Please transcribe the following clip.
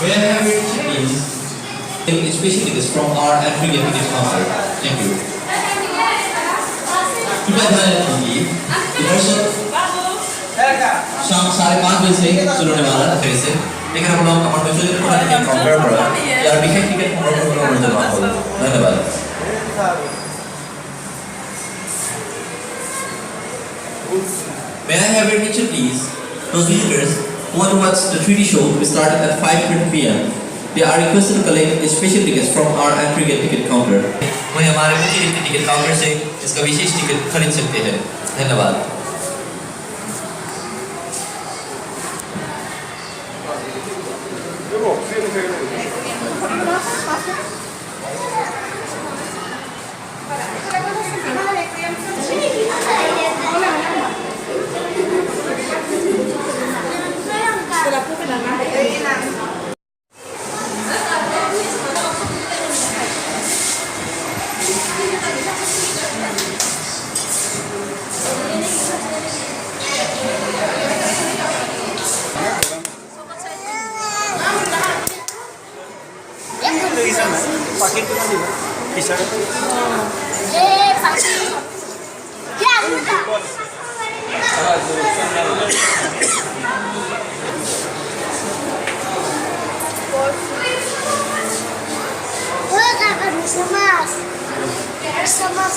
May I have your ticket, please? Especially this from our entry gate ticket counter. Thank you. कृपया ध्यान रखिए दर्शक शाम 5:30 बजे से शुरू होने वाला है फिर से लेकिन हम लोग हमारे बच्चों के लिए टिकट काउंटर पर या विशेष टिकट काउंटर पर रिजर्व करो धन्यवाद May I have your attention please? Those visitors who want to watch the 3D show will start at 5:30 p.m. They are requested to collect special tickets from our entry gate ticket counter. वहीं हमारे मुख्य ticket counter से इसका विशेष ticket खरीद सकते हैं धन्यवाद Pakai itu kan di bisa kan? Pakai. Ya, udah. Udah, kan bisa mas. Bisa mas.